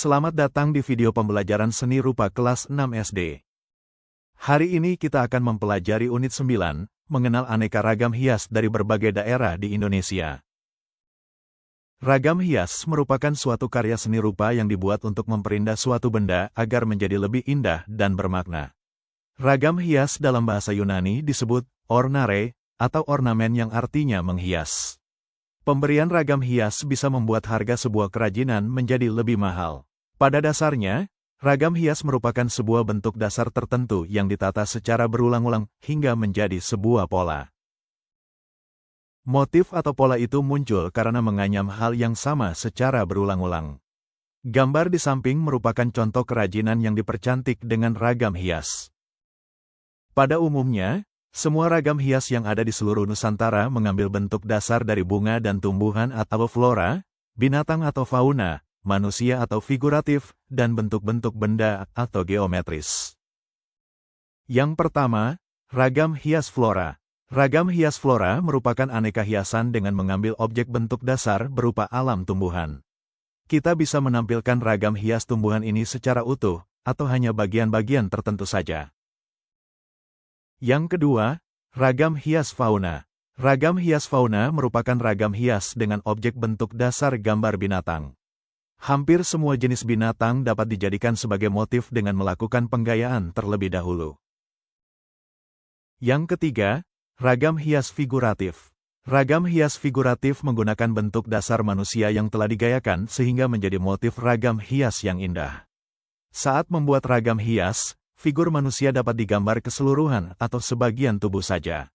Selamat datang di video pembelajaran seni rupa kelas 6 SD. Hari ini kita akan mempelajari unit 9, mengenal aneka ragam hias dari berbagai daerah di Indonesia. Ragam hias merupakan suatu karya seni rupa yang dibuat untuk memperindah suatu benda agar menjadi lebih indah dan bermakna. Ragam hias dalam bahasa Yunani disebut ornare, atau ornamen yang artinya menghias. Pemberian ragam hias bisa membuat harga sebuah kerajinan menjadi lebih mahal. Pada dasarnya, ragam hias merupakan sebuah bentuk dasar tertentu yang ditata secara berulang-ulang hingga menjadi sebuah pola. Motif atau pola itu muncul karena menganyam hal yang sama secara berulang-ulang. Gambar di samping merupakan contoh kerajinan yang dipercantik dengan ragam hias. Pada umumnya, semua ragam hias yang ada di seluruh Nusantara mengambil bentuk dasar dari bunga dan tumbuhan atau flora, binatang atau fauna, manusia atau figuratif, dan bentuk-bentuk benda atau geometris. Yang pertama, ragam hias flora. Ragam hias flora merupakan aneka hiasan dengan mengambil objek bentuk dasar berupa alam tumbuhan. Kita bisa menampilkan ragam hias tumbuhan ini secara utuh, atau hanya bagian-bagian tertentu saja. Yang kedua, ragam hias fauna. Ragam hias fauna merupakan ragam hias dengan objek bentuk dasar gambar binatang. Hampir semua jenis binatang dapat dijadikan sebagai motif dengan melakukan penggayaan terlebih dahulu. Yang ketiga, ragam hias figuratif. Ragam hias figuratif menggunakan bentuk dasar manusia yang telah digayakan sehingga menjadi motif ragam hias yang indah. Saat membuat ragam hias, figur manusia dapat digambar keseluruhan atau sebagian tubuh saja.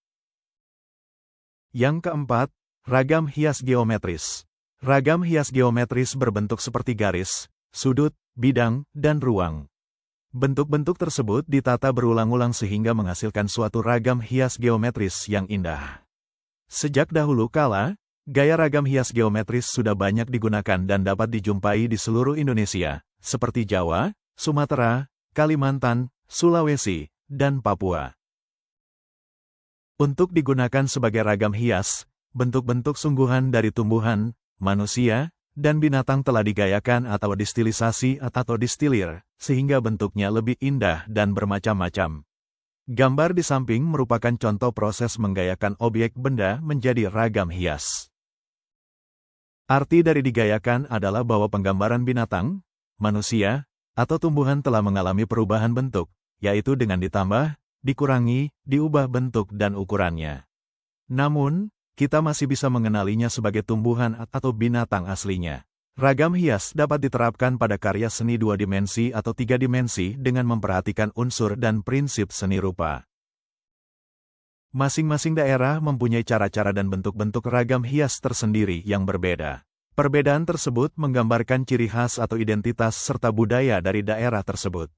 Yang keempat, ragam hias geometris. Ragam hias geometris berbentuk seperti garis, sudut, bidang, dan ruang. Bentuk-bentuk tersebut ditata berulang-ulang sehingga menghasilkan suatu ragam hias geometris yang indah. Sejak dahulu kala, gaya ragam hias geometris sudah banyak digunakan dan dapat dijumpai di seluruh Indonesia, seperti Jawa, Sumatera, Kalimantan, Sulawesi, dan Papua. Untuk digunakan sebagai ragam hias, bentuk-bentuk sungguhan dari tumbuhan, manusia, dan binatang telah digayakan atau distilisasi atau distilir, sehingga bentuknya lebih indah dan bermacam-macam. Gambar di samping merupakan contoh proses menggayakan objek benda menjadi ragam hias. Arti dari digayakan adalah bahwa penggambaran binatang, manusia, atau tumbuhan telah mengalami perubahan bentuk, yaitu dengan ditambah, dikurangi, diubah bentuk dan ukurannya. Namun, kita masih bisa mengenalinya sebagai tumbuhan atau binatang aslinya. Ragam hias dapat diterapkan pada karya seni 2 dimensi atau 3 dimensi dengan memperhatikan unsur dan prinsip seni rupa. Masing-masing daerah mempunyai cara-cara dan bentuk-bentuk ragam hias tersendiri yang berbeda. Perbedaan tersebut menggambarkan ciri khas atau identitas serta budaya dari daerah tersebut.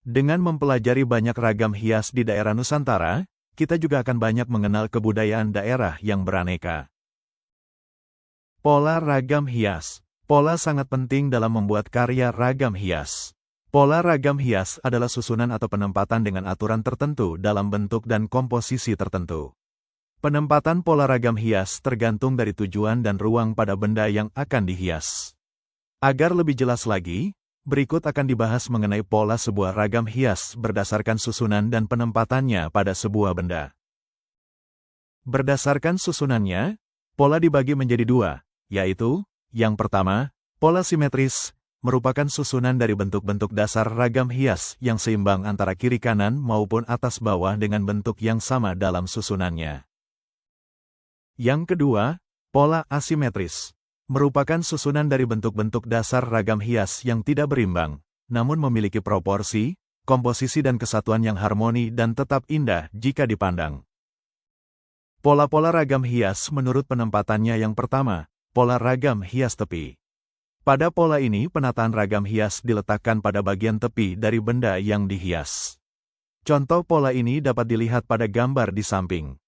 Dengan mempelajari banyak ragam hias di daerah Nusantara, kita juga akan banyak mengenal kebudayaan daerah yang beraneka. Pola ragam hias. Pola sangat penting dalam membuat karya ragam hias. Pola ragam hias adalah susunan atau penempatan dengan aturan tertentu dalam bentuk dan komposisi tertentu. Penempatan pola ragam hias tergantung dari tujuan dan ruang pada benda yang akan dihias. Agar lebih jelas lagi, berikut akan dibahas mengenai pola sebuah ragam hias berdasarkan susunan dan penempatannya pada sebuah benda. Berdasarkan susunannya, pola dibagi menjadi dua, yaitu, yang pertama, pola simetris, merupakan susunan dari bentuk-bentuk dasar ragam hias yang seimbang antara kiri kanan maupun atas bawah dengan bentuk yang sama dalam susunannya. Yang kedua, pola asimetris, merupakan susunan dari bentuk-bentuk dasar ragam hias yang tidak berimbang, namun memiliki proporsi, komposisi dan kesatuan yang harmoni dan tetap indah jika dipandang. Pola-pola ragam hias menurut penempatannya yang pertama, pola ragam hias tepi. Pada pola ini penataan ragam hias diletakkan pada bagian tepi dari benda yang dihias. Contoh pola ini dapat dilihat pada gambar di samping.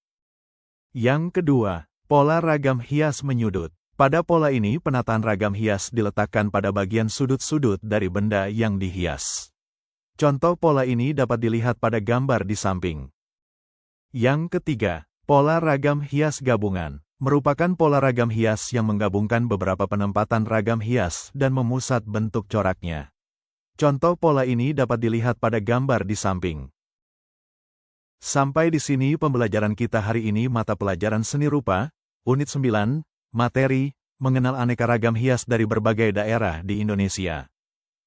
Yang kedua, pola ragam hias menyudut. Pada pola ini penataan ragam hias diletakkan pada bagian sudut-sudut dari benda yang dihias. Contoh pola ini dapat dilihat pada gambar di samping. Yang ketiga, pola ragam hias gabungan. merupakan pola ragam hias yang menggabungkan beberapa penempatan ragam hias dan memusat bentuk coraknya. Contoh pola ini dapat dilihat pada gambar di samping. Sampai di sini pembelajaran kita hari ini mata pelajaran seni rupa, unit 9, materi, mengenal aneka ragam hias dari berbagai daerah di Indonesia.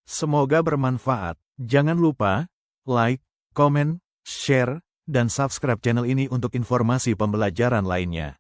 Semoga bermanfaat. Jangan lupa, like, komen, share, dan subscribe channel ini untuk informasi pembelajaran lainnya.